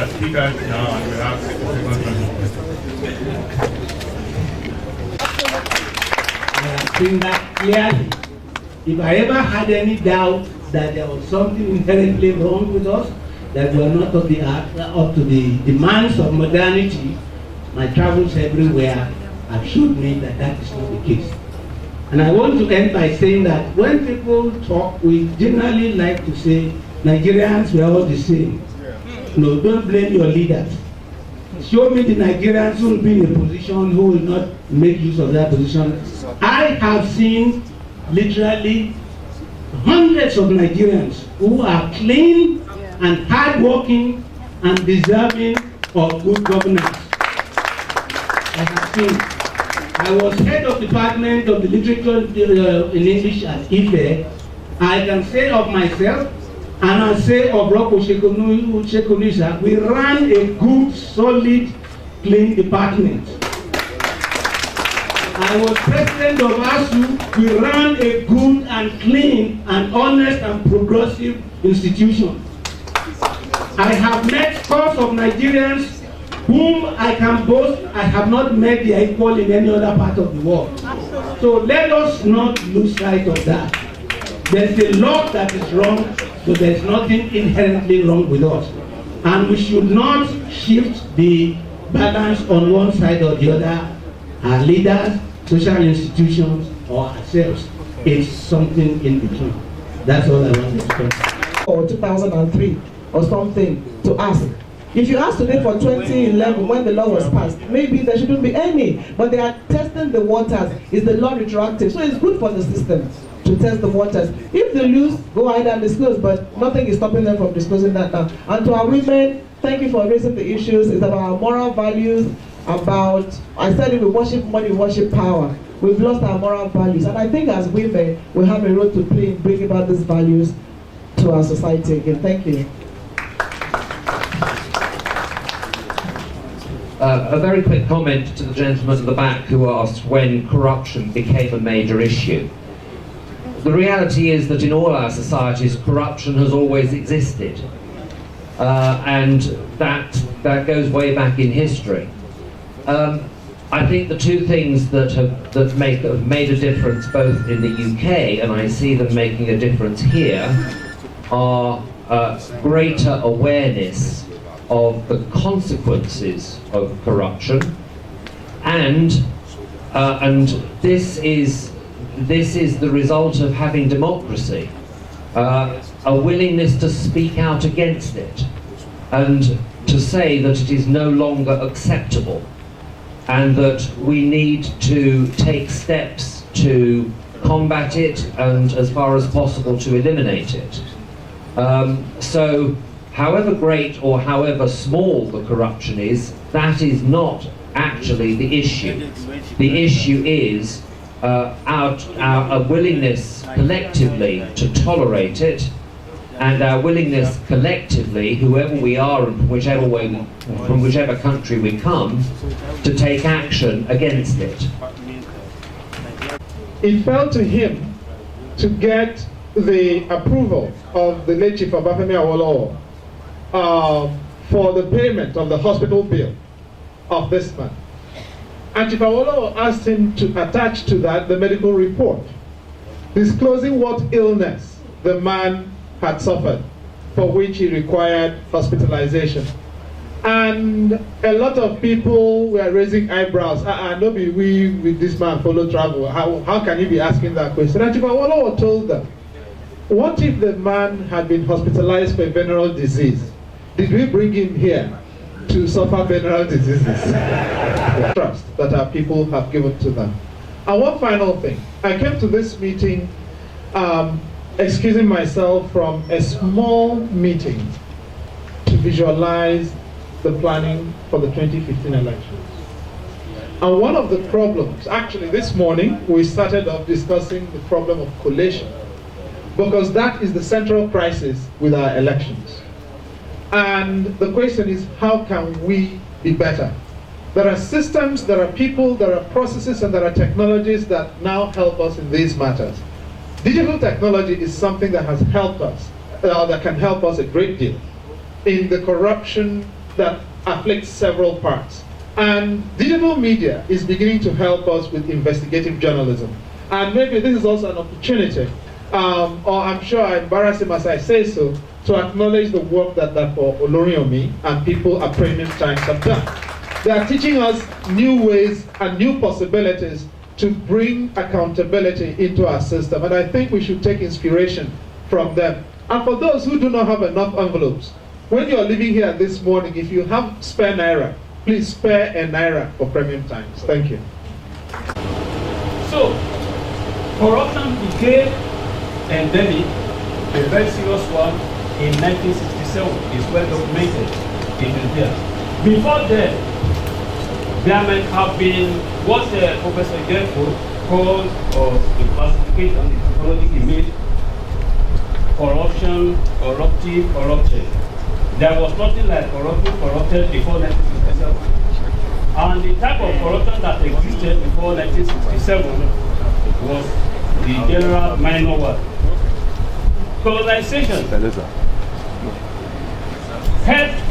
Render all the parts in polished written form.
speakers now, and we have the second I think that clearly, if I ever had any doubt that there was something inherently wrong with us, that we are not up to the demands of modernity, my travels everywhere have showed me that that is not the case. And I want to end by saying that when people talk, we generally like to say, Nigerians, we are all the same. No, don't blame your leaders. Show me the Nigerians who will be in a position who will not make use of that position. I have seen literally hundreds of Nigerians who are clean and hardworking and deserving of good governance. I have seen. I was head of department of the literature in English at IFE. I can say of myself, and I say of Rocco Shekunisa, we ran a good, solid, clean department. I was president of ASU. We ran a good and clean and honest and progressive institution. I have met scores of Nigerians whom I can boast I have not met their equal in any other part of the world. So let us not lose sight of that. There's a lot that is wrong, so there's nothing inherently wrong with us. And we should not shift the balance on one side or the other, our leaders, social institutions, or ourselves. It's something in between. That's all I want to say. Or 2003 or something to ask. If you ask today for 2011 when the law was passed, maybe there shouldn't be any, but they are testing the waters. Is the law retroactive? So it's good for the system to test the waters. If they lose, go ahead and disclose, but nothing is stopping them from disclosing that now. And to our women, thank you for raising the issues. It's about our moral values, about, I said it, we worship money, we worship power. We've lost our moral values. And I think as women, we have a role to play in bringing about these values to our society again. Thank you. A very quick comment to the gentleman at the back who asked when corruption became a major issue. The reality is that in all our societies, corruption has always existed. And that goes way back in history. I think the two things that have made a difference both in the UK, and I see them making a difference here, are greater awareness of the consequences of corruption, and this is the result of having democracy, a willingness to speak out against it, and to say that it is no longer acceptable, and that we need to take steps to combat it and, as far as possible, to eliminate it. So however great or however small the corruption is, that is not actually the issue. The issue is our willingness collectively to tolerate it, and our willingness collectively, whoever we are and from whichever country we come, to take action against it. It fell to him to get the approval of the late Chief Obafemi Awolowo for the payment of the hospital bill of this man. And Chief Awolowo asked him to attach to that the medical report, disclosing what illness the man had suffered, for which he required hospitalization. And a lot of people were raising eyebrows. No be we with this man follow travel. How can you be asking that question? And Chief Awolowo told them, what if the man had been hospitalized for a venereal disease? Did we bring him here to suffer venereal diseases? The trust that our people have given to them. And one final thing. I came to this meeting excusing myself from a small meeting to visualize the planning for the 2015 elections. And one of the problems, actually this morning, we started off discussing the problem of collation, because that is the central crisis with our elections. And the question is, how can we be better? There are systems, there are people, there are processes, and there are technologies that now help us in these matters. Digital technology is something that has helped us, that can help us a great deal in the corruption that afflicts several parts. And digital media is beginning to help us with investigative journalism. And maybe this is also an opportunity, or I'm sure I embarrass him as I say so, to acknowledge the work that for Oloriomi and people at Premium Times have done. They are teaching us new ways and new possibilities to bring accountability into our system. And I think we should take inspiration from them. And for those who do not have enough envelopes, when you're living here this morning, if you have spare naira, please spare a naira for Premium Times. Thank you. So, corruption became endemic, a very serious one, in 1967. It's well documented in Nigeria. Before then, there might have been what Professor Jeyifo called, or the classification in psychology he made, corruption, corrupted. There was nothing like corrupted before 1967. And the type of corruption that existed before 1967 was the general minor one. Colonization helped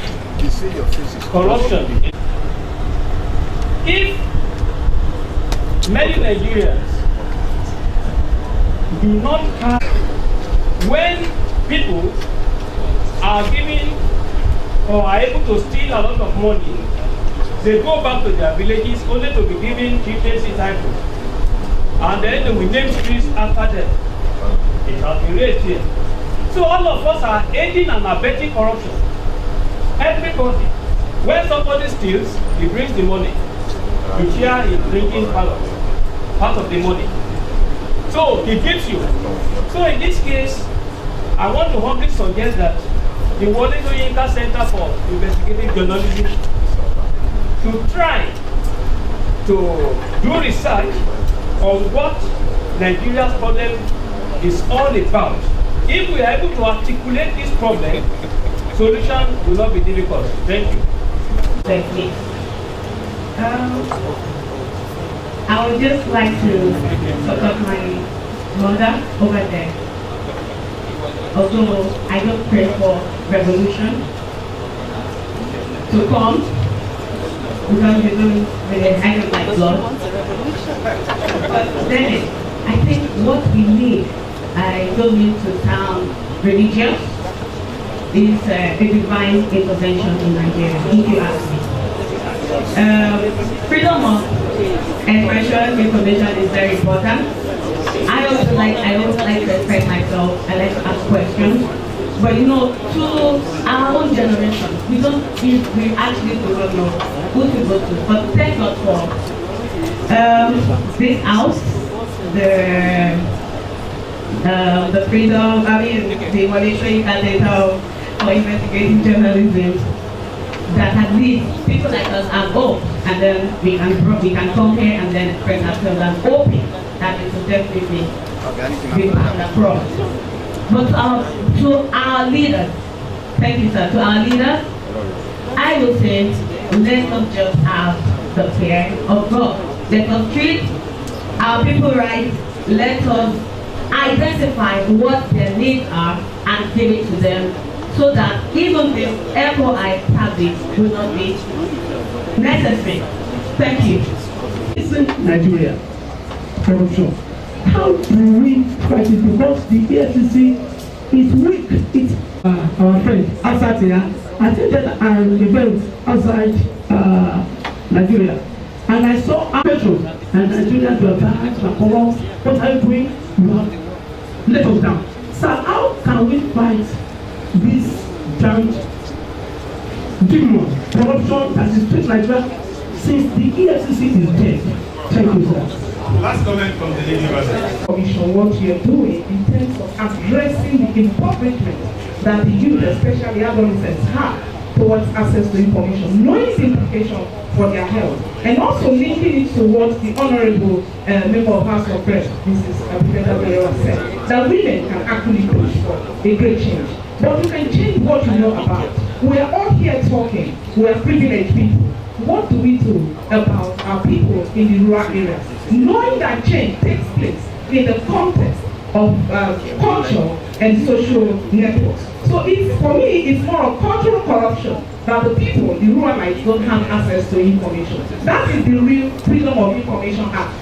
corruption. If many Nigerians do not have, when people are giving or are able to steal a lot of money, they go back to their villages only to be given chieftaincy titles. And then they will name streets after them. It has been raised here. So all of us are aiding and abetting corruption. Everybody. When somebody steals, he brings the money. You share in drinking part of the money. So he gives you. So in this case, I want to humbly suggest that the Wole Soyinka Center for Investigative Journalism to try to do research on what Nigeria's problem is all about. If we are able to articulate this problem, solution will not be difficult. Thank you. Thank you. I would just like to support my mother over there. Although I don't pray for revolution to come, because you don't really, I don't like blood. But then I think what we need, I don't mean to sound religious, is a divine intervention in Nigeria, if you ask me. Freedom of expression, information is very important. I also like to express myself. I like to ask questions. But you know, to our own generation, we actually do not know who to go to. But thank God for this house, the freedom, the Wole Soyinka Center for Investigative Journalism, that at least people like us have hope, and then we can come here and then express ourselves and hoping that it will definitely be part of Prof. But to our leaders, thank you sir, to our leaders, I will say, let us just have the fear of God. Let us treat our people right. Let us identify what their needs are and give it to them, so that even this FOIA service will not be necessary. Thank you. Listen, Nigeria, corruption. How do we fight it? Because the EFCC is weak. It's our friend outside here attended an event outside Nigeria, and I saw officials and Nigerians were bad, were corrupt. What are you doing? You have let us down. So how can we fight this giant demon, corruption that is in Nigeria, since the EFCC is dead? Thank you, sir. Last comment from the lady president. Commission, what you're doing in terms of addressing the impoverishment that the youth, especially adolescents, have towards access to information, knowing the implication for their health, and also linking it to what the honorable member of House of Reps, Mrs. Abubakar said, that women can actually push for a great change. But you can change what you know about. We are all here talking. We are privileged people. What do we do about our people in the rural areas? Knowing that change takes place in the context of culture and social networks. So it's, for me, it's more of cultural corruption that the people, the rural elites, don't have access to information. That is the real Freedom of Information Act.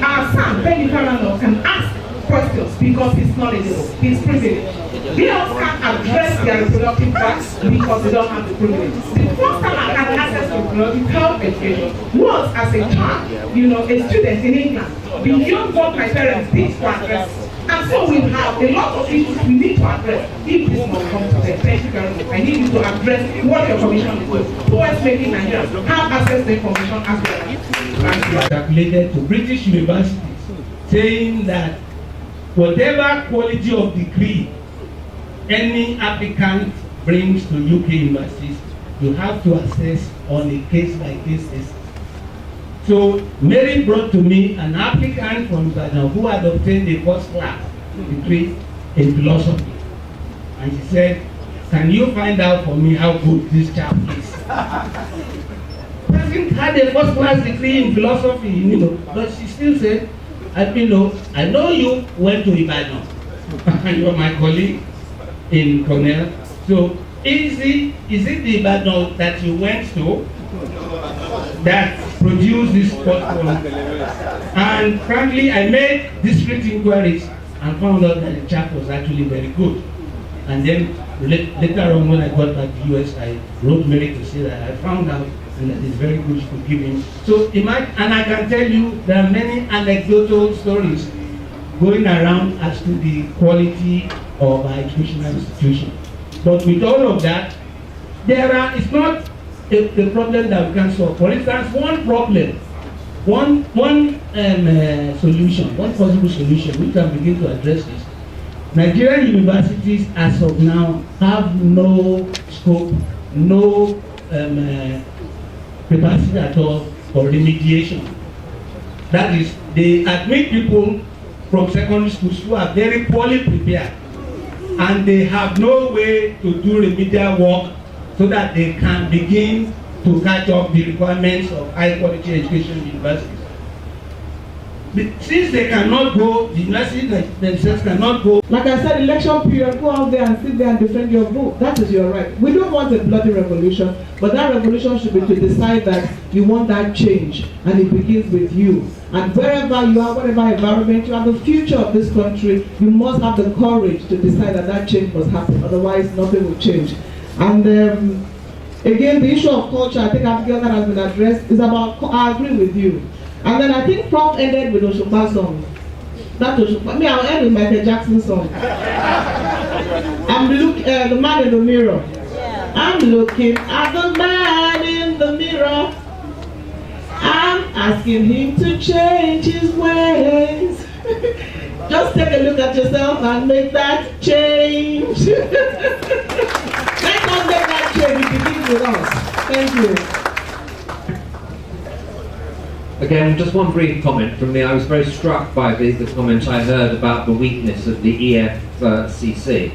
Our son, Benny Fernando, can ask questions because he's knowledgeable, he's privileged. They also can't address their reproductive rights because they don't have the privilege. The first time I had access to reproductive health education was as a child, you know, a student in England, beyond what my parents did to address. And so we have a lot of issues we need to address if this must come to them. Thank you very much. I need you to address what your commission is doing towards making Nigerians have access to information as well. Calculated to British universities, saying that whatever quality of degree any applicant brings to UK universities, you have to assess on a case-by-case basis. So Mary brought to me an applicant from Ghana who had obtained a first-class degree in philosophy, and she said, "Can you find out for me how good this chap is?" Person had a first-class degree in philosophy, you know, but she still said, I know you went to Ibadan, and you are my colleague in Cornell. So is it the Ibadan that you went to that produced this portfolio? And frankly, I made discreet inquiries and found out that the chap was actually very good. And then later on, when I got back to the US, I wrote Mary to say that I found out and that it's very good to give him. So imagine, and I can tell you there are many anecdotal stories going around as to the quality of our educational institution. But with all of that, it's not a problem that we can solve. For instance, one problem, one solution, one possible solution we can begin to address this. Nigerian universities as of now have no scope, no capacity at all for remediation. That is, they admit people from secondary schools who are very poorly prepared, and they have no way to do remedial work so that they can begin to catch up the requirements of high quality education universities. But since they cannot go, the universities themselves cannot go. Like I said, election period, go out there and sit there and defend your vote. That is your right. We don't want a bloody revolution, but that revolution should be to decide that you want that change, and it begins with you. And wherever you are, whatever environment you are, the future of this country, you must have the courage to decide that that change must happen. Otherwise, nothing will change. And again, the issue of culture, I think Abigail that has been addressed, is about, I agree with you. And then I think Prof ended with Oshogba's song. That Oshogba, I'll end with Michael Jackson's song. I'm looking at the man in the mirror. Yeah. I'm looking at the man in the mirror. I'm asking him to change his ways. Just take a look at yourself and make that change. Let us make that change. It begins with us. Thank you. Again, just one brief comment from me. I was very struck by the comment I heard about the weakness of the EFCC.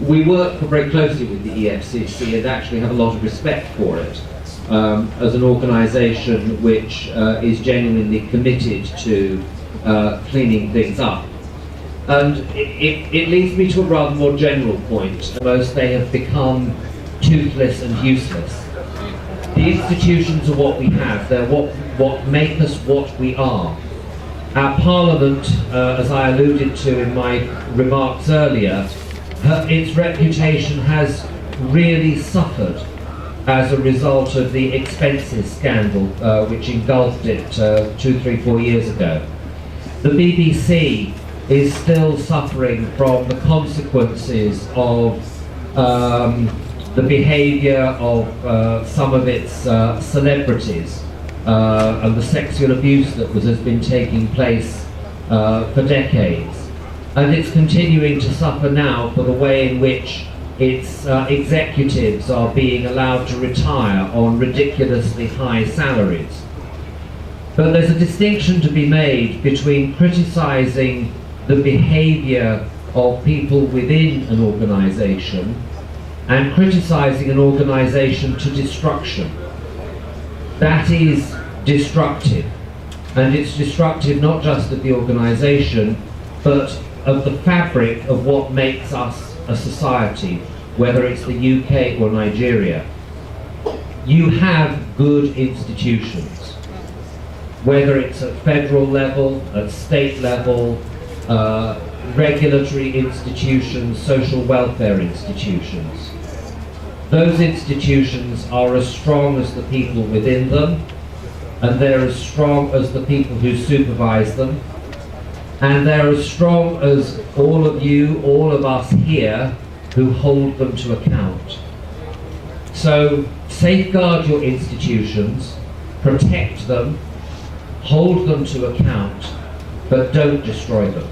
We work very closely with the EFCC and actually have a lot of respect for it as an organisation which is genuinely committed to cleaning things up. And it leads me to a rather more general point. Most they have become toothless and useless. The institutions are what we have. They're what make us what we are. Our Parliament, as I alluded to in my remarks earlier, its reputation has really suffered as a result of the expenses scandal which engulfed it 2, 3, 4 years ago. The BBC is still suffering from the consequences of the behaviour of some of its celebrities and the sexual abuse that has been taking place for decades. And it's continuing to suffer now for the way in which its executives are being allowed to retire on ridiculously high salaries. But there's a distinction to be made between criticising the behaviour of people within an organisation and criticising an organisation to destruction. That is destructive, and it's destructive not just of the organisation, but of the fabric of what makes us a society, whether it's the UK or Nigeria. You have good institutions, whether it's at federal level, at state level, regulatory institutions, social welfare institutions. Those institutions are as strong as the people within them, and they're as strong as the people who supervise them, and they're as strong as all of you, all of us here, who hold them to account. So safeguard your institutions, protect them, hold them to account, but don't destroy them.